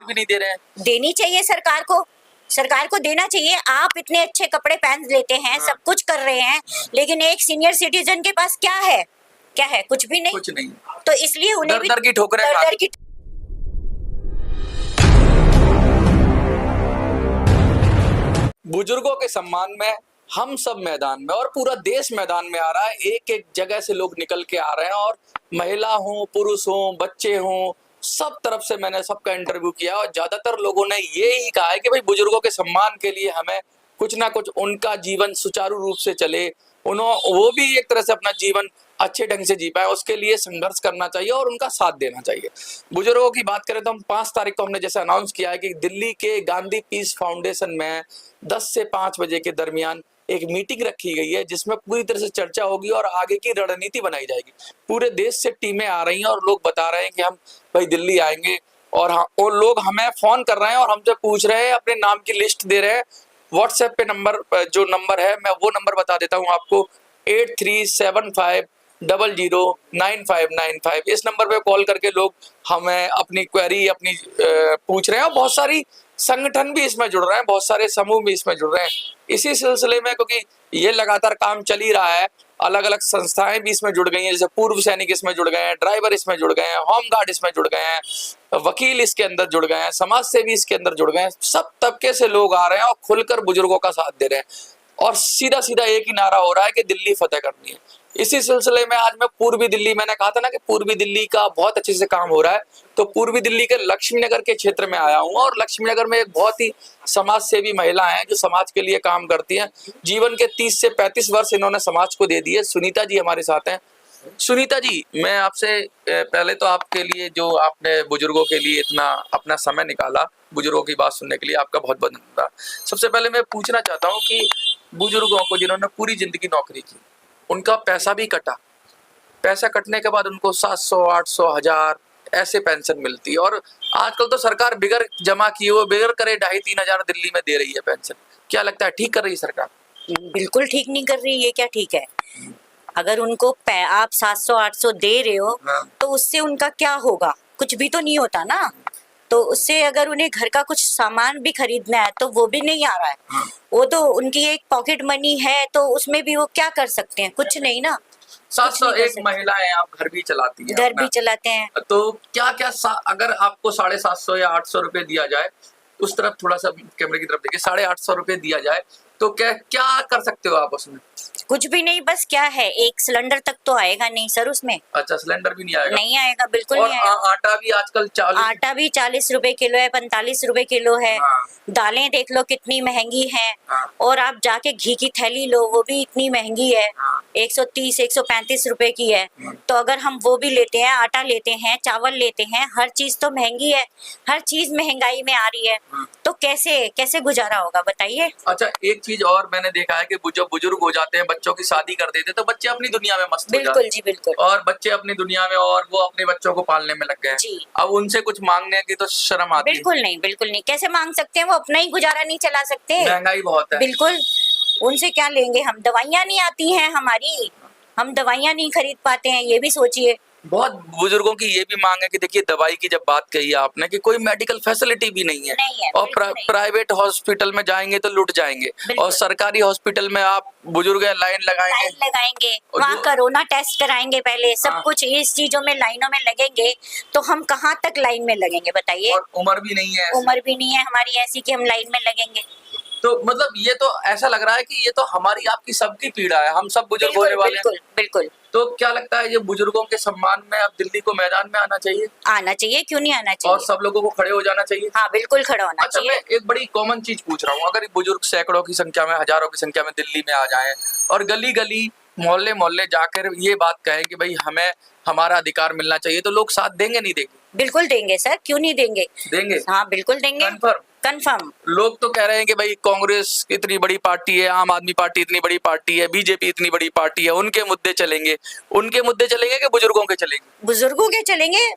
भी नहीं दे रहे हैं। देनी चाहिए सरकार को देना चाहिए। आप इतने अच्छे कपड़े पहन लेते हैं, सब कुछ कर रहे हैं, लेकिन एक सीनियर सिटीजन के पास क्या है? कुछ भी नहीं। कुछ नहीं। तो इसलिए उन्हें भी दर की ठोकरें दर की बुजुर्गों के सम्मान में हम सब मैदान में और पूरा देश मैदान में आ रहा है। एक एक जगह से लोग निकल के आ रहे हैं और महिला हो, पुरुष हो, बच्चे हो, सब तरफ से मैंने सबका इंटरव्यू किया और ज्यादातर लोगों ने ये ही कहा है कि भाई बुजुर्गों के सम्मान के लिए हमें कुछ ना कुछ उनका जीवन सुचारू रूप से चले, वो भी एक तरह से अपना जीवन अच्छे ढंग से जी पाए, उसके लिए संघर्ष करना चाहिए और उनका साथ देना चाहिए। बुजुर्गों की बात करें तो हम 5 तारीख को हमने जैसे अनाउंस किया है कि दिल्ली के गांधी पीस फाउंडेशन में 10 से 5 बजे के दरमियान एक मीटिंग रखी गई है जिसमें पूरी तरह से चर्चा होगी और आगे की रणनीति बनाई जाएगी। पूरे देश से टीमें आ रही हैं और लोग बता रहे हैं कि हम भाई दिल्ली आएंगे और लोग हमें फोन कर रहे हैं और हमसे पूछ रहे हैं, अपने नाम की लिस्ट दे रहे हैं। व्हाट्सएप पे जो नंबर है मैं वो नंबर बता देता हूँ आपको, 8375009595। इस नंबर पे कॉल करके लोग हमें अपनी क्वेरी पूछ रहे हैं और बहुत सारी संगठन भी इसमें जुड़ रहे हैं, बहुत सारे समूह भी इसमें जुड़ रहे हैं। इसी सिलसिले में क्योंकि ये लगातार काम चल ही रहा है, अलग अलग संस्थाएं भी इसमें जुड़ गई हैं, जैसे पूर्व सैनिक इसमें जुड़ गए हैं, ड्राइवर इसमें जुड़ गए हैं, होमगार्ड इसमें जुड़ गए हैं, वकील इसके अंदर जुड़ गए हैं, समाज सेवी इसके अंदर जुड़ गए हैं। सब तबके से लोग आ रहे हैं और खुलकर बुजुर्गों का साथ दे रहे हैं और सीधा सीधा एक ही नारा हो रहा है कि दिल्ली फतेह करनी है। इसी सिलसिले में आज मैं पूर्वी दिल्ली, मैंने कहा था ना कि पूर्वी दिल्ली का बहुत अच्छे से काम हो रहा है, तो पूर्वी दिल्ली के लक्ष्मी नगर के क्षेत्र में आया हूँ और लक्ष्मी नगर में एक बहुत ही समाज सेवी महिला है जो समाज के लिए काम करती हैं। जीवन के 30 से 35 वर्ष इन्होंने समाज को दे दिए। सुनीता जी हमारे साथ हैं। सुनीता जी, मैं आपसे पहले तो आपके लिए जो आपने बुजुर्गों के लिए इतना अपना समय निकाला, बुजुर्गों की बात सुनने के लिए आपका बहुत बहुत धन्यवाद। सबसे पहले मैं पूछना चाहता हूँ कि बुजुर्गों को जिन्होंने पूरी जिंदगी नौकरी की, उनका पैसा भी कटा, पैसा कटने के बाद उनको 700, 800, 1000 ऐसे पेंशन मिलती है और आजकल तो सरकार बिगर जमा किए हुए बिगर करे 2,500-3 हजार दिल्ली में दे रही है पेंशन। क्या लगता है ठीक कर रही है सरकार? बिल्कुल ठीक नहीं कर रही है। क्या ठीक है? अगर उनको आप 700-800 दे रहे हो तो उससे उनका क्या होगा? कुछ भी तो नहीं होता ना। तो उससे अगर उन्हें घर का कुछ सामान भी खरीदना है तो वो भी नहीं आ रहा है। वो तो उनकी एक पॉकेट मनी है, तो उसमें भी वो क्या कर सकते हैं? कुछ नहीं ना। 700 एक महिला है, आप घर भी चलाती है, घर भी चलाते हैं, तो क्या क्या अगर आपको 750 या 800 रुपए दिया जाए, उस तरफ थोड़ा सा कैमरे की तरफ देखिए, 850 रुपए दिया जाए तो क्या क्या कर सकते हो आप उसमें? कुछ भी नहीं। बस क्या है, एक सिलेंडर तक तो आएगा नहीं सर उसमें। अच्छा, सिलेंडर भी नहीं आएगा? नहीं आएगा, बिल्कुल और नहीं आएगा। आटा भी आजकल 40, आटा भी 40 रुपए किलो है, 45 रुपए किलो है। दालें देख लो कितनी महंगी हैं। और आप जाके घी की थैली लो, वो भी इतनी महंगी है, 130 135 रुपए की है। तो अगर हम वो भी लेते हैं, आटा लेते हैं, चावल लेते हैं, हर चीज तो महंगी है, हर चीज महंगाई में आ रही है। तो कैसे कैसे गुजारा होगा बताइए? अच्छा, एक चीज और मैंने देखा है कि जो बुजुर्ग हो जाते हैं, बच्चों की शादी कर देते हैं, तो बच्चे अपनी दुनिया में मस्त हो जाते हैं। बिल्कुल जी, बिल्कुल। और बच्चे अपनी दुनिया में और वो अपने बच्चों को पालने में लग गए हैं। अब उनसे कुछ मांगने की तो शर्म आती है। बिल्कुल नहीं, बिल्कुल नहीं। कैसे मांग सकते हैं? वो अपना ही गुजारा नहीं चला सकते। महंगाई बहुत है। बिल्कुल। उनसे क्या लेंगे हम? दवाइयाँ नहीं आती हैं हमारी, हम दवाइयाँ नहीं खरीद पाते हैं, ये भी सोचिए। बहुत बुजुर्गों की ये भी मांग है कि देखिए, दवाई की जब बात कही आपने कि कोई मेडिकल फैसिलिटी भी नहीं है, और प्राइवेट हॉस्पिटल में जाएंगे तो लुट जाएंगे, और सरकारी हॉस्पिटल में आप बुजुर्ग लाइन लगाएंगे, वहाँ कोरोना टेस्ट कराएंगे पहले, सब कुछ इस चीजों में लाइनों में लगेंगे, तो हम कहाँ तक लाइन में लगेंगे बताइए? और उम्र भी नहीं है हमारी ऐसी कि हम लाइन में लगेंगे। तो मतलब ये तो ऐसा लग रहा है कि ये तो हमारी आपकी सबकी पीड़ा है, हम सब बुजुर्ग होने वाले हैं। बिल्कुल बिल्कुल। तो क्या लगता है ये बुजुर्गों के सम्मान में अब दिल्ली को मैदान में आना चाहिए? आना चाहिए, क्यों नहीं आना चाहिए? और सब लोगों को खड़े हो जाना चाहिए? हाँ, बिल्कुल खड़ा होना चाहिए। अच्छा, मैं एक बड़ी कॉमन चीज पूछ रहा हूँ, अगर बुजुर्ग सैकड़ों की संख्या में, हजारों की संख्या में दिल्ली में आ जाएं और गली गली मोहल्ले मोहल्ले जाकर ये बात कहें कि भाई हमें हमारा अधिकार मिलना चाहिए, तो लोग साथ देंगे नहीं देंगे? बिल्कुल देंगे सर, क्यों नहीं देंगे? देंगे। हाँ, बिल्कुल देंगे। कंफर्म। लोग तो कह रहे हैं कि भाई कांग्रेस इतनी बड़ी पार्टी है, आम आदमी पार्टी इतनी बड़ी पार्टी है, बीजेपी इतनी बड़ी पार्टी है, उनके मुद्दे चलेंगे कि बुजुर्गों के चलेंगे? बुजुर्गों के चलेंगे।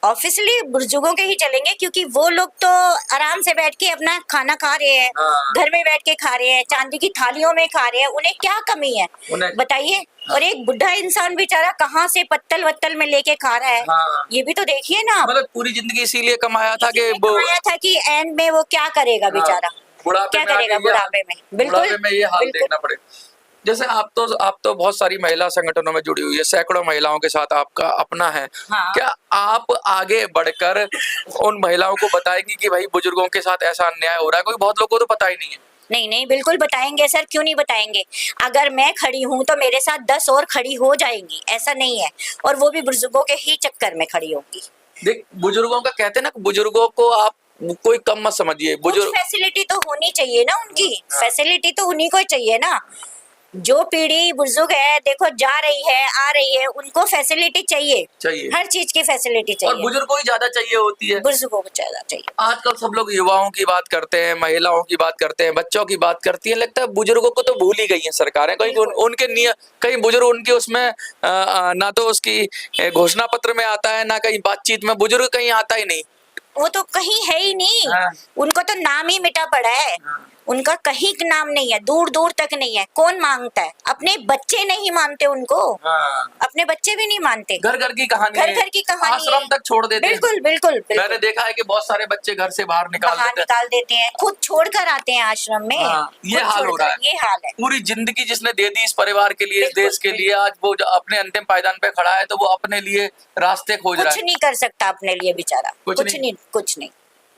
ऑब्वियसली बुजुर्गों के ही चलेंगे, क्योंकि वो लोग तो आराम से बैठ के अपना खाना खा रहे हैं, हाँ। घर में बैठ के खा रहे हैं, चांदी की थालियों में खा रहे हैं, उन्हें क्या कमी है उन्हें बताइए। और एक बुढ़ा इंसान बेचारा कहाँ से पत्तल वत्तल में लेके खा रहा है, हाँ। ये भी तो देखिए ना आप। मतलब पूरी जिंदगी इसीलिए कमाया था कि इसलिए कमाया था कि एंड में वो क्या करेगा बेचारा, बुढ़ापे क्या में आके करेगा ये बुढ़ापे में। बिल्कुल बुढ़ापे में ये हाल बिल्कुल। देखना पड़ेगा। जैसे आप तो बहुत सारी महिला संगठनों में जुड़ी हुई है, सैकड़ों महिलाओं के साथ आपका अपना है। हाँ। क्या आप आगे बढ़कर उन महिलाओं को बताएंगी कि भाई बुजुर्गों के साथ ऐसा अन्याय हो रहा है? कोई बहुत लोगों को तो पता ही नहीं है। नहीं नहीं, बिल्कुल बताएंगे सर, क्यों नहीं बताएंगे। अगर मैं खड़ी हूँ तो मेरे साथ 10 और खड़ी हो जाएंगी, ऐसा नहीं है, और वो भी बुजुर्गों के ही चक्कर में खड़ी होंगी। देख, बुजुर्गों का कहते हैं ना, बुजुर्गों को आप कोई कम मत समझिए। कुछ बुजुर्ग फैसिलिटी तो होनी चाहिए ना उनकी, फैसिलिटी तो उन्हीं को चाहिए ना। जो पीढ़ी बुजुर्ग है देखो जा रही है आ रही है, उनको फैसिलिटी चाहिए, चाहिए। हर चीज की फैसिलिटी और चाहिए। बुजुर्गों ही ज्यादा चाहिए होती है। बुजुर्गों को ज्यादा चाहिए। आजकल सब लोग युवाओं की बात करते हैं, महिलाओं की बात करते हैं, बच्चों की बात करती है, लगता है बुजुर्गों को तो भूल ही गई हैं सरकारें। कहीं उनके कहीं बुजुर्ग उनके उसमें ना तो उसकी घोषणा पत्र में आता है, ना कहीं बातचीत में बुजुर्ग कहीं आता ही नहीं। वो तो कहीं है ही नहीं। हाँ। उनको तो नाम ही मिटा पड़ा है। उनका कहीं का नाम नहीं है, दूर दूर तक नहीं है। कौन मांगता है? अपने बच्चे नहीं मानते उनको। हाँ। अपने बच्चे भी नहीं मानते। घर घर की कहानी घर है। घर की कहानी आश्रम है। तक छोड़ देते हैं। बिल्कुल बिल्कुल बिल्कुल। मैंने देखा है कि बहुत सारे बच्चे घर से बाहर बाहर निकाल देते हैं, खुद छोड़कर आते हैं आश्रम में। हाँ, ये खुद हाल हो छोड़कर, रहा है। ये हाल है। पूरी जिंदगी जिसने दे दी इस परिवार के लिए, इस बिल्कुल, देश के लिए, आज वो अपने अंतिम पायदान पे खड़ा है, तो वो अपने लिए रास्ते खोज रहा कुछ है। नहीं कर सकता अपने लिए बेचारा, कुछ कुछ नहीं। नहीं कुछ नहीं।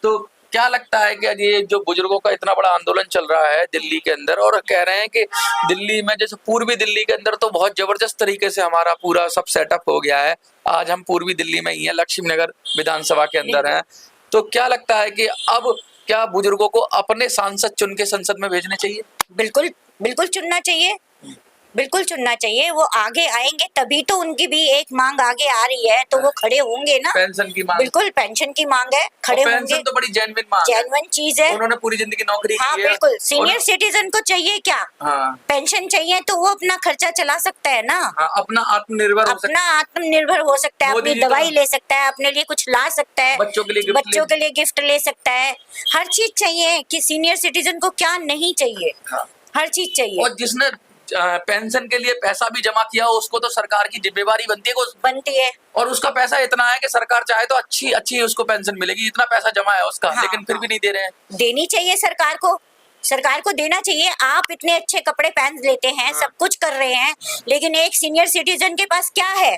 तो क्या लगता है कि ये जो बुजुर्गों का इतना बड़ा आंदोलन चल रहा है दिल्ली के अंदर, और कह रहे हैं कि दिल्ली में, जैसे पूर्वी दिल्ली के अंदर तो बहुत जबरदस्त तरीके से हमारा पूरा सब सेटअप हो गया है। आज हम पूर्वी दिल्ली में ही हैं, लक्ष्मी नगर विधानसभा के अंदर हैं। तो क्या लगता है कि अब क्या बुजुर्गों को अपने सांसद चुन के संसद में भेजने चाहिए? बिल्कुल बिल्कुल चुनना चाहिए, बिल्कुल चुनना चाहिए। वो आगे आएंगे तभी तो उनकी भी एक मांग आगे आ रही है, तो वो खड़े होंगे ना। पेंशन की मांग। बिल्कुल पेंशन की मांग है, खड़े होंगे। पेंशन तो बड़ी जेन्युइन मांग है। जेन्युइन चीज है। उन्होंने पूरी जिंदगी नौकरी हाँ की है। बिल्कुल। सीनियर सिटीजन को चाहिए क्या? हाँ। पेंशन चाहिए तो वो अपना खर्चा चला सकता है ना। हाँ, अपना आत्मनिर्भर हो सकता अपना आत्मनिर्भर हो सकता है, मोदी अपनी जी तो- दवाई ले सकता है, अपने लिए कुछ ला सकता है, बच्चों के लिए गिफ्ट बच्चों के लिए गिफ्ट ले सकता है। हर चीज चाहिए कि सीनियर सिटीजन को क्या नहीं चाहिए। हाँ। हर चीज चाहिए। और जिसने पेंशन के लिए पैसा भी जमा किया हो, उसको तो सरकार की जिम्मेवारी बनती है बनती है। और उसका पैसा इतना है कि सरकार चाहे तो अच्छी अच्छी उसको पेंशन मिलेगी, इतना पैसा जमा है उसका। हाँ, लेकिन फिर भी नहीं दे रहे हैं। देनी चाहिए सरकार को, सरकार को देना चाहिए। आप इतने अच्छे कपड़े पहन लेते हैं, सब कुछ कर रहे हैं, लेकिन एक सीनियर सिटीजन के पास क्या है?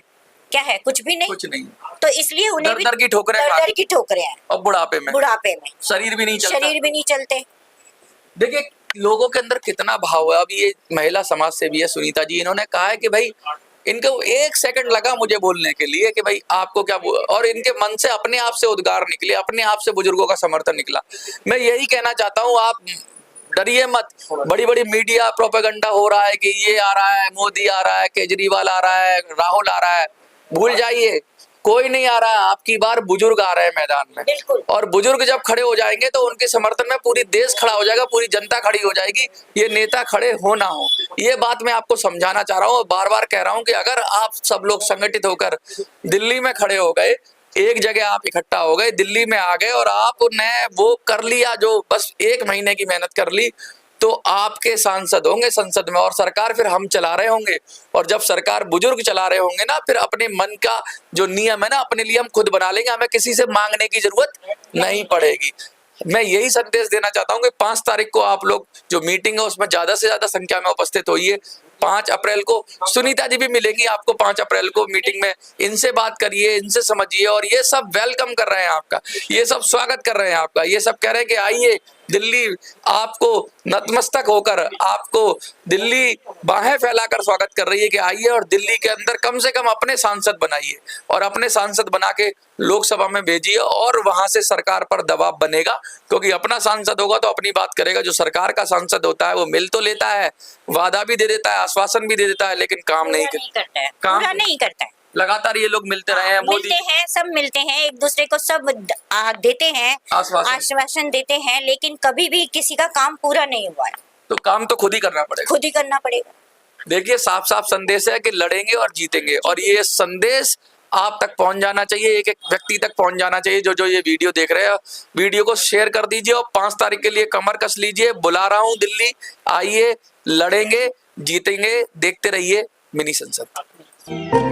क्या है? कुछ भी नहीं। कुछ नहीं। तो इसलिए उन्हें भी दर की ठोकरें दर खा- दर की ठोकरें हैं। और बुढ़ापे में शरीर भी नहीं चलता। शरीर भी नहीं चलते। देखिए लोगों के अंदर कितना भाव है। अभी ये महिला समाज सेवी है सुनीता जी, इन्होंने कहा है कि भाई इनको 1 सेकंड लगा मुझे बोलने के लिए कि भाई आपको क्या और इनके मन से अपने आप से उद्गार निकले, अपने आप से बुजुर्गों का समर्थन निकला। मैं यही कहना चाहता हूँ, आप डरिए मत। बड़ी बड़ी मीडिया प्रोपेगेंडा हो रहा है कि ये आ रहा है, मोदी आ रहा है, केजरीवाल आ रहा है, राहुल आ रहा है, भूल जाइए, कोई नहीं आ रहा है। आपकी बार बुजुर्ग आ रहे हैं मैदान में। बिल्कुल। और बुजुर्ग जब खड़े हो जाएंगे तो उनके समर्थन में पूरी देश खड़ा हो जाएगा, पूरी जनता खड़ी हो जाएगी। ये नेता खड़े हो ना हो, ये बात मैं आपको समझाना चाह रहा हूँ। बार बार कह रहा हूँ कि अगर आप सब लोग संगठित होकर दिल्ली में खड़े हो गए, एक जगह आप इकट्ठा हो गए, दिल्ली में आ गए और आपने वो कर लिया जो बस 1 महीने की मेहनत कर ली, तो आपके सांसद होंगे संसद में और सरकार फिर हम चला रहे होंगे। और जब सरकार बुजुर्ग चला रहे होंगे ना, फिर अपने मन का जो नियम है ना, अपने लिए हम खुद बना लेंगे, हमें किसी से मांगने की जरूरत नहीं पड़ेगी। मैं यही संदेश देना चाहता हूँ कि 5 तारीख को आप लोग जो मीटिंग है उसमें ज्यादा से ज्यादा संख्या में उपस्थित होइए। 5 अप्रैल को सुनीता जी भी मिलेंगी आपको। 5 अप्रैल को मीटिंग में इनसे बात करिए, इनसे समझिए। और ये सब वेलकम कर रहे हैं आपका, ये सब स्वागत कर रहे हैं आपका, ये सब कह रहे हैं कि आइए दिल्ली, आपको नतमस्तक होकर, आपको दिल्ली बाहें फैलाकर स्वागत कर रही है कि आइए और दिल्ली के अंदर कम से कम अपने सांसद बनाइए और अपने सांसद बना के लोकसभा में भेजिए और वहां से सरकार पर दबाव बनेगा। क्योंकि अपना सांसद होगा तो अपनी बात करेगा। जो सरकार का सांसद होता है वो मिल तो लेता है, वादा भी दे देता है, आश्वासन भी दे देता है, लेकिन काम नहीं करता है, काम पूरा नहीं करता है। लगातार ये लोग मिलते रहे हैं, मोदी मिलते हैं, सब मिलते हैं, एक दूसरे को सब देते हैं, आश्वासन देते हैं, लेकिन कभी भी किसी का काम पूरा नहीं हुआ है। तो काम तो खुद ही करना पड़ेगा, खुद ही करना पड़ेगा। देखिए साफ साफ संदेश है कि लड़ेंगे और जीतेंगे। और ये संदेश आप तक पहुंच जाना चाहिए, एक एक व्यक्ति तक पहुंच जाना चाहिए जो जो ये वीडियो देख रहे हैं। वीडियो को शेयर कर दीजिए और 5 तारीख के लिए कमर कस लीजिए। बुला रहा हूं दिल्ली, आइए, लड़ेंगे, जीतेंगे। देखते रहिए मिनी संसद।